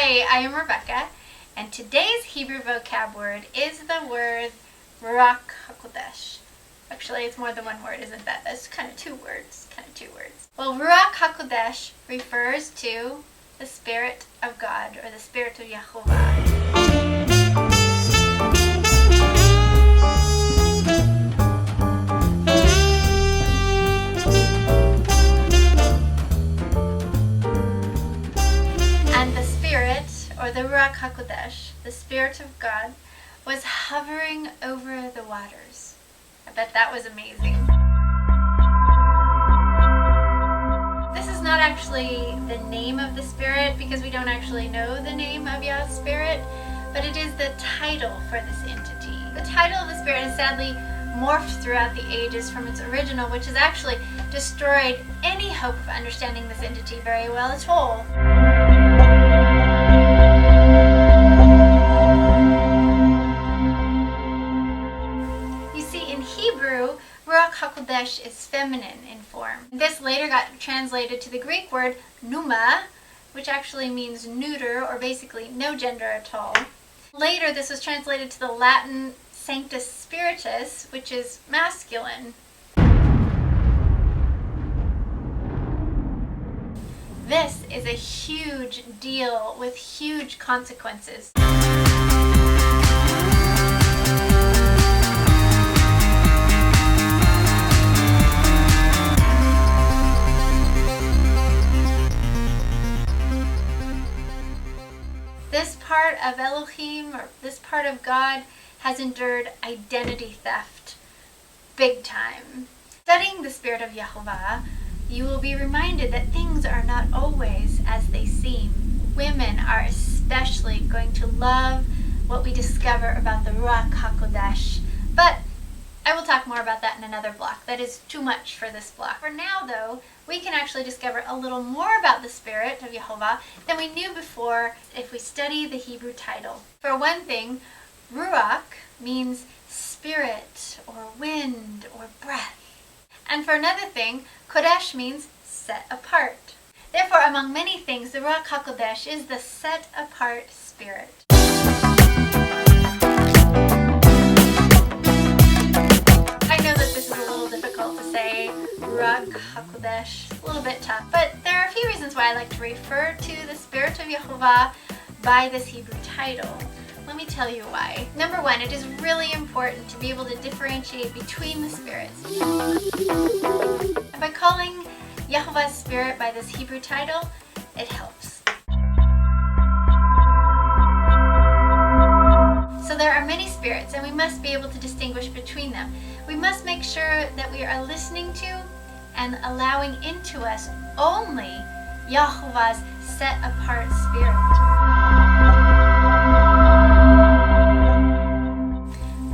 Hi, I am Rebekah, and today's Hebrew vocab word is the word Ruach Ha'Kodesh. Actually, it's more than one word, isn't that? That's kind of two words. Well, Ruach Ha'Kodesh refers to the Spirit of God, or the Spirit of Yahovah. Or the Ruach Ha'Kodesh, the Spirit of God, was hovering over the waters. I bet that was amazing. This is not actually the name of the Spirit, because we don't actually know the name of Yah's Spirit, but it is the title for this entity. The title of the Spirit has sadly morphed throughout the ages from its original, which has actually destroyed any hope of understanding this entity very well at all. Ruach HaKodesh is feminine in form. This later got translated to the Greek word Pneuma, which actually means neuter, or basically no gender at all. Later this was translated to the Latin Sanctus Spiritus, which is masculine. This is a huge deal with huge consequences. This part of Elohim, or this part of God, has endured identity theft big time. Studying the Spirit of Yahovah, you will be reminded that things are not always as they seem. Women are especially going to love what we discover about the Ruach HaKodesh, but I will talk more about that in another block. That is too much for this block. For now, though, we can actually discover a little more about the Spirit of Yahovah than we knew before if we study the Hebrew title. For one thing, Ruach means spirit, or wind, or breath. And for another thing, Kodesh means set apart. Therefore, among many things, the Ruach HaKodesh is the set apart Spirit. Ruach HaKodesh, a little bit tough, but there are a few reasons why I like to refer to the Spirit of Yahovah by this Hebrew title. Let me tell you why. Number one, it is really important to be able to differentiate between the spirits. And by calling Yahovah's Spirit by this Hebrew title, it helps. So there are many spirits, and we must be able to distinguish between them. We must make sure that we are listening to and allowing into us only Yahovah's set-apart Spirit.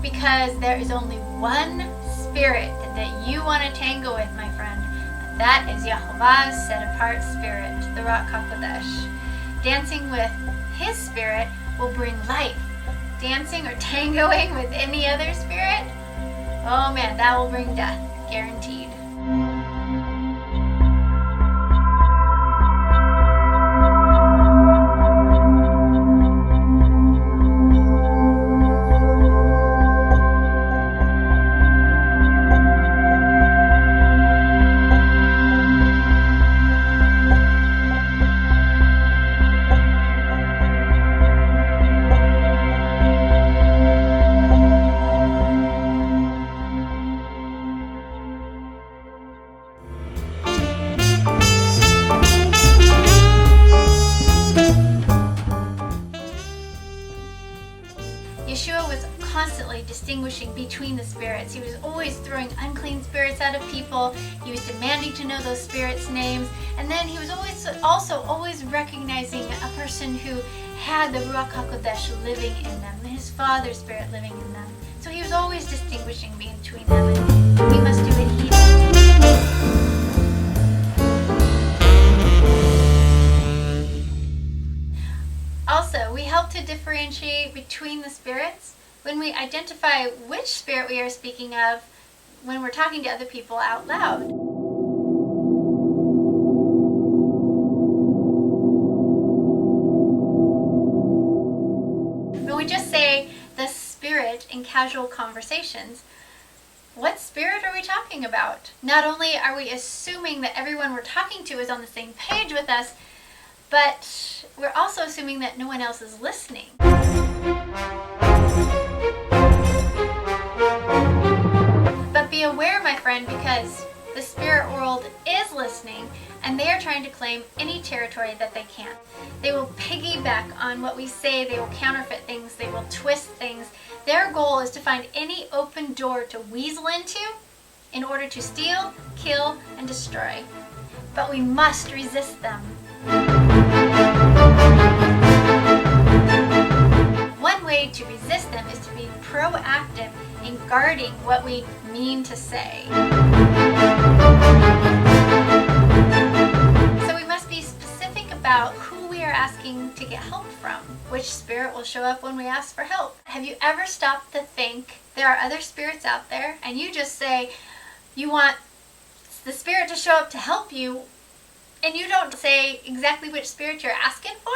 Because there is only one Spirit that you want to tango with, my friend, and that is Yahovah's set-apart Spirit, the Ruach HaKodesh. Dancing with His Spirit will bring life. Dancing or tangoing with any other spirit, oh man, that will bring death, guaranteed. Yahshua was constantly distinguishing between the spirits. He was always throwing unclean spirits out of people. He was demanding to know those spirits' names. And then he was always recognizing a person who had the Ruach HaKodesh living in them, his Father's Spirit living in them. So he was always distinguishing between them, and we must do what he did. Also, we help to differentiate between the spirits when we identify which spirit we are speaking of when we're talking to other people out loud. Spirit in casual conversations, what spirit are we talking about? Not only are we assuming that everyone we're talking to is on the same page with us, but we're also assuming that no one else is listening. But be aware, my friend, because the spirit world is listening, and they are trying to claim any territory that they can. They will piggyback on what we say, they will counterfeit things, they will twist things. Their goal is to find any open door to weasel into in order to steal, kill, and destroy. But we must resist them. One way to resist them is to be proactive in guarding what we mean to say. So we must be specific about who we are asking to get help from. Which spirit will show up when we ask for help? Have you ever stopped to think there are other spirits out there, and you just say you want the spirit to show up to help you, and you don't say exactly which spirit you're asking for?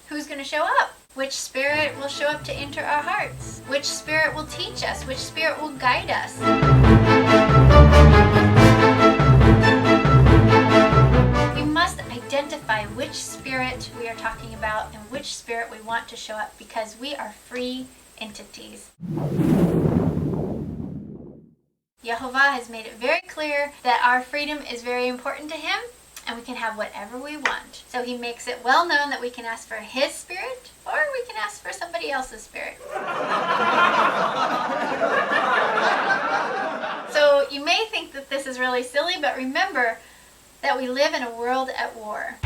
Who's going to show up? Which spirit will show up to enter our hearts? Which spirit will teach us? Which spirit will guide us? We must identify which spirit we are talking about and which spirit we want to show up, because we are free entities. Yahovah has made it very clear that our freedom is very important to him, and we can have whatever we want. So he makes it well known that we can ask for his spirit, or we can ask for somebody else's spirit. So you may think that this is really silly, but remember that we live in a world at war.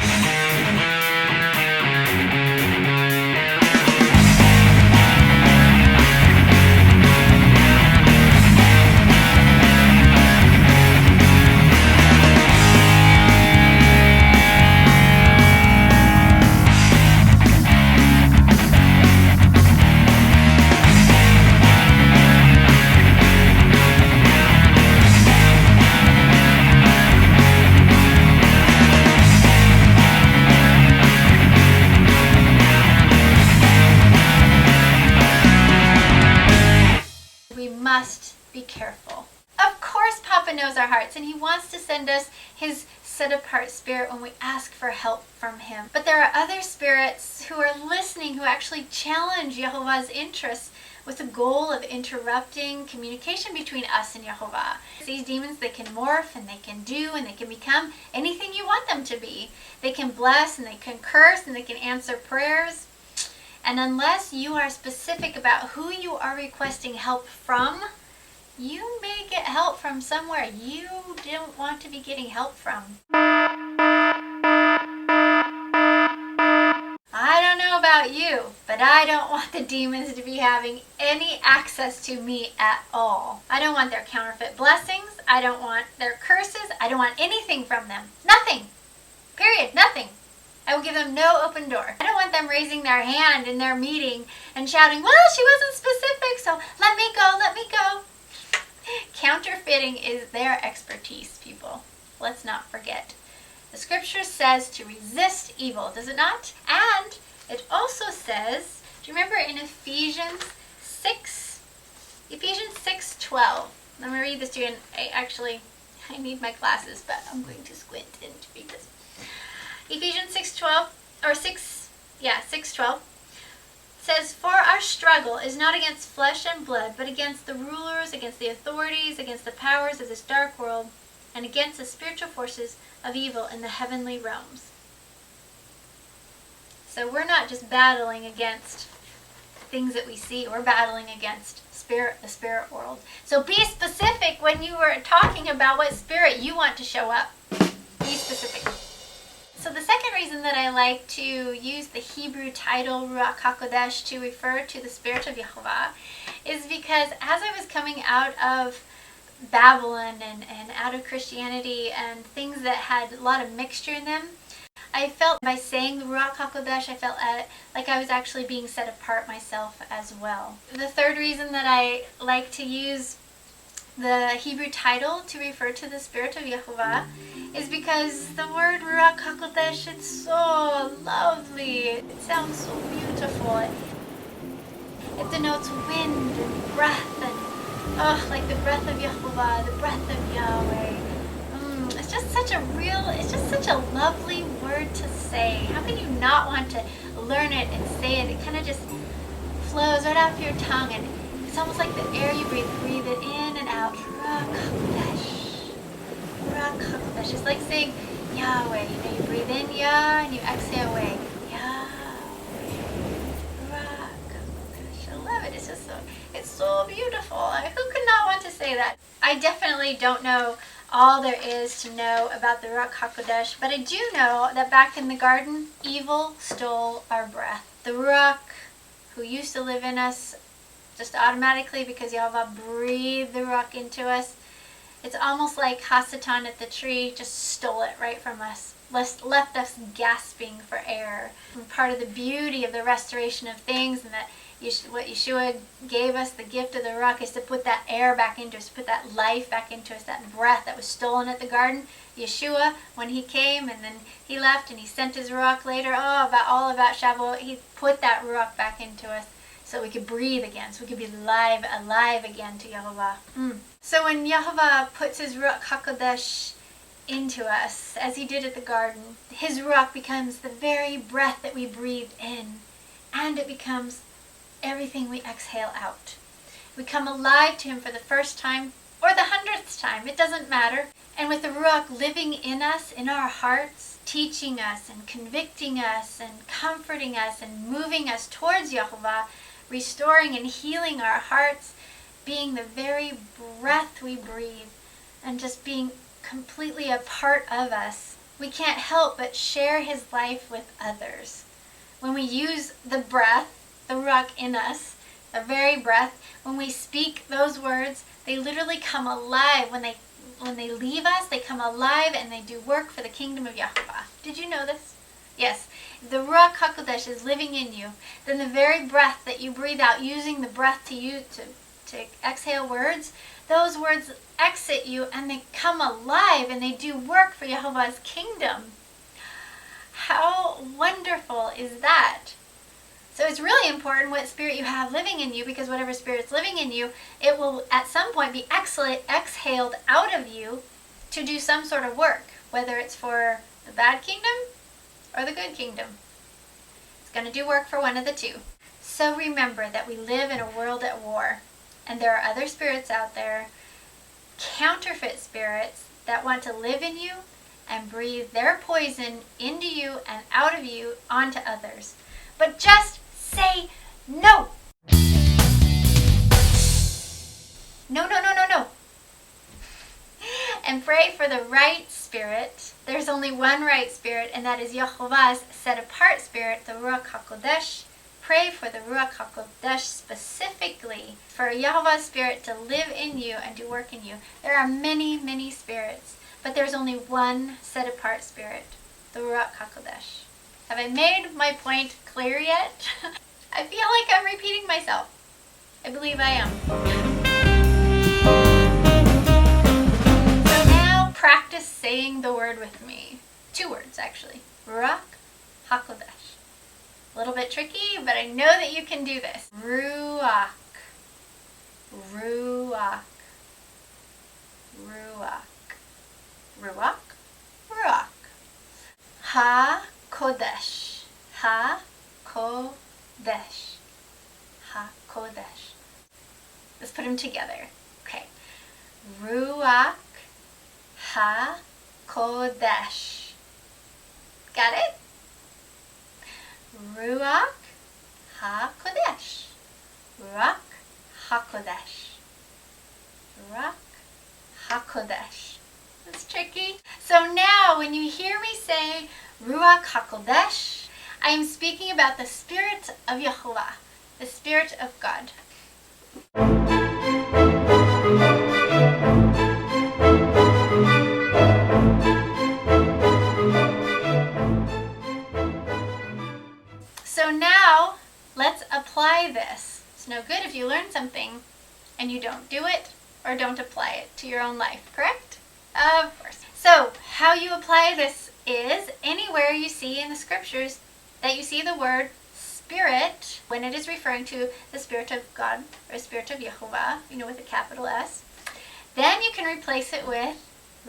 Must be careful. Of course, Papa knows our hearts, and he wants to send us his set-apart spirit when we ask for help from him. But there are other spirits who are listening, who actually challenge Yahovah's interests with the goal of interrupting communication between us and Yahovah. These demons, they can morph, and they can do, and they can become anything you want them to be. They can bless, and they can curse, and they can answer prayers. And unless you are specific about who you are requesting help from, you may get help from somewhere you don't want to be getting help from. I don't know about you, but I don't want the demons to be having any access to me at all. I don't want their counterfeit blessings. I don't want their curses. I don't want anything from them. Nothing. Period. Nothing. I will give them no open door. I don't want them raising their hand in their meeting and shouting, well, she wasn't specific, so let me go, let me go. Counterfeiting is their expertise, people. Let's not forget. The scripture says to resist evil, does it not? And it also says, do you remember in Ephesians 6:12? I'm going to read this to you, and I need my glasses, but I'm going to squint and read this. Ephesians 6:12 says, for our struggle is not against flesh and blood, but against the rulers, against the authorities, against the powers of this dark world, and against the spiritual forces of evil in the heavenly realms. So we're not just battling against things that we see, we're battling against the spirit world. So be specific when you are talking about what spirit you want to show up. Be specific. So the second reason that I like to use the Hebrew title Ruach Ha'Kodesh to refer to the Spirit of Yahovah is because as I was coming out of Babylon and out of Christianity and things that had a lot of mixture in them, I felt by saying the Ruach Ha'Kodesh, I felt like I was actually being set apart myself as well. The third reason that I like to use the Hebrew title to refer to the Spirit of Yahovah is because the word Ruach HaKodesh, it's so lovely. It sounds so beautiful. It denotes wind and breath and, like the breath of Yahovah, the breath of Yahweh. It's just such a lovely word to say. How can you not want to learn it and say it? It kind of just flows right off your tongue, and it's almost like the air you breathe. Breathe it in and out. Ruach Ha'Kodesh. Ruach Ha'Kodesh. It's like saying Yahweh. You breathe in Yah and you exhale away. Yahweh. Ruach Ha'Kodesh. I love it. It's so beautiful. Who could not want to say that? I definitely don't know all there is to know about the Ruach HaKodesh, but I do know that back in the garden, evil stole our breath. The Ruach, who used to live in us just automatically because Yahovah breathed the Ruach into us, it's almost like Hasatan at the tree just stole it right from us, left us gasping for air. And part of the beauty of the restoration of things, and that what Yahshua gave us, the gift of the Ruach, is to put that air back into us, put that life back into us, that breath that was stolen at the garden. Yahshua, when he came and then he left and he sent his Ruach later, all about Shabbat, he put that Ruach back into us so we could breathe again, so we could be alive again to Yahovah. So when Yahovah puts his Ruach HaKodesh into us, as he did at the garden, his Ruach becomes the very breath that we breathe in, and it becomes everything we exhale out. We come alive to him for the first time or the 100th time. It doesn't matter. And with the Ruach living in us, in our hearts, teaching us and convicting us and comforting us and moving us towards Yahovah, restoring and healing our hearts, being the very breath we breathe and just being completely a part of us, we can't help but share his life with others. When we use the breath, the Ruach in us, the very breath, when we speak those words, they literally come alive. When they leave us, they come alive and they do work for the kingdom of Yahovah. Did you know this? Yes. If the Ruach HaKodesh is living in you, then the very breath that you breathe out, using the breath to exhale words, those words exit you and they come alive and they do work for Yahovah's kingdom. How wonderful is that? So it's really important what spirit you have living in you, because whatever spirit's living in you, it will at some point be exhaled out of you to do some sort of work, whether it's for the bad kingdom or the good kingdom. It's going to do work for one of the two. So remember that we live in a world at war, and there are other spirits out there, counterfeit spirits, that want to live in you and breathe their poison into you and out of you onto others. But just say no. No. And pray for the right spirit. There's only one right spirit, and that is Yahovah's set-apart spirit, the Ruach HaKodesh. Pray for the Ruach HaKodesh specifically, for Yahovah's spirit to live in you and do work in you. There are many, many spirits, but there's only one set-apart spirit, the Ruach HaKodesh. Have I made my point clear yet? I feel like I'm repeating myself. I believe I am. So now practice saying the word with me. 2 words actually. Ruach HaKodesh. A little bit tricky, but I know that you can do this. Ruach. Ruach. Ruach. Ruach. Ruach. HaKodesh. HaKodesh. HaKodesh. Let's put them together. Okay. Ruach HaKodesh. Got it? Ruach HaKodesh. Ruach HaKodesh. Ruach HaKodesh. That's tricky. So now when you hear me say Ruach HaKodesh, I am speaking about the Spirit of Yahovah, the Spirit of God. So now let's apply this. It's no good if you learn something and you don't do it or don't apply it to your own life, correct? Of course. So how you apply this is anywhere you see in the scriptures that you see the word Spirit, when it is referring to the Spirit of God or Spirit of Yahovah, with a capital S, then you can replace it with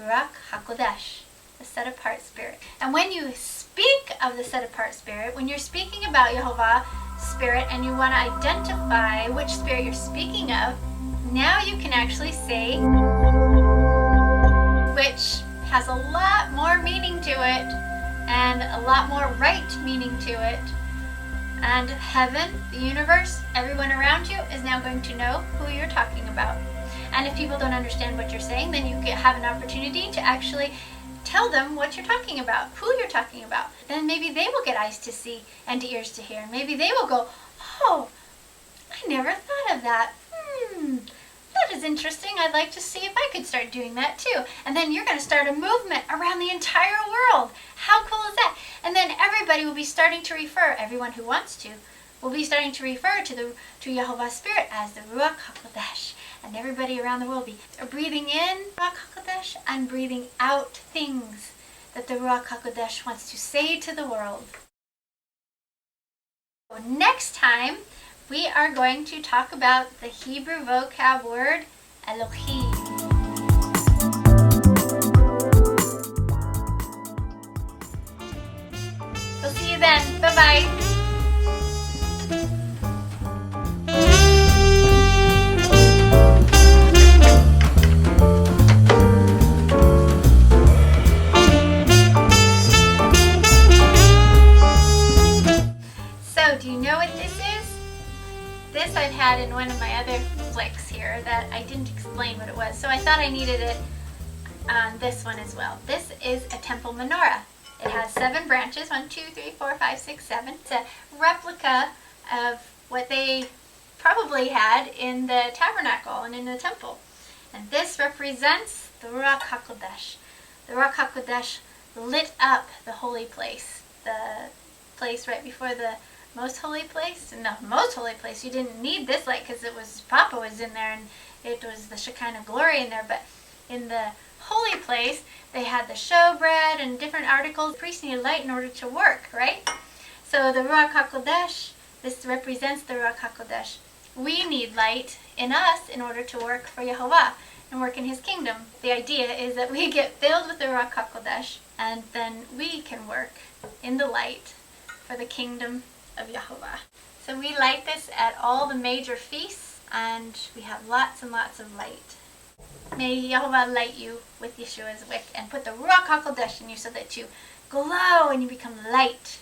Ruach Ha'Kodesh, the set-apart Spirit. And when you speak of the set-apart Spirit, when you're speaking about Yahovah Spirit and you want to identify which Spirit you're speaking of, now you can actually say, which has a lot more meaning to it and a lot more right meaning to it. And heaven, the universe, everyone around you is now going to know who you're talking about. And if people don't understand what you're saying, then you have an opportunity to actually tell them what you're talking about, who you're talking about. Then maybe they will get eyes to see and ears to hear. Maybe they will go, oh, I never thought of that. That is interesting. I'd like to see if I could start doing that too. And then you're going to start a movement around the entire world. How cool is that? And then everybody will be starting to refer, everyone who wants to, will be starting to refer to Yahovah Spirit as the Ruach Ha'Kodesh. And everybody around the world will be breathing in Ruach Ha'Kodesh and breathing out things that the Ruach Ha'Kodesh wants to say to the world. So next time, we are going to talk about the Hebrew vocab word Elohim. We'll see you then. Bye-bye. Do you know what this is? This I've had in one of my other flicks here that I didn't explain what it was, so I thought I needed it on this one as well. This is a temple menorah. It has 7 branches, 1, 2, 3, 4, 5, 6, 7. It's a replica of what they probably had in the tabernacle and in the temple. And this represents the Ruach Ha'Kodesh. The Ruach Ha'Kodesh lit up the holy place, the place right before the most holy place. In the most holy place, you didn't need this light because Papa was in there and it was the Shekinah glory in there. But in the holy place, they had the showbread and different articles. The priests needed light in order to work, right? So the Ruach HaKodesh, this represents the Ruach HaKodesh. We need light in us in order to work for Yahovah and work in His kingdom. The idea is that we get filled with the Ruach HaKodesh and then we can work in the light for the kingdom of Yahovah. So we light this at all the major feasts, and we have lots and lots of light. May Yahovah light you with Yeshua's wick and put the Ruach HaKodesh in you so that you glow and you become light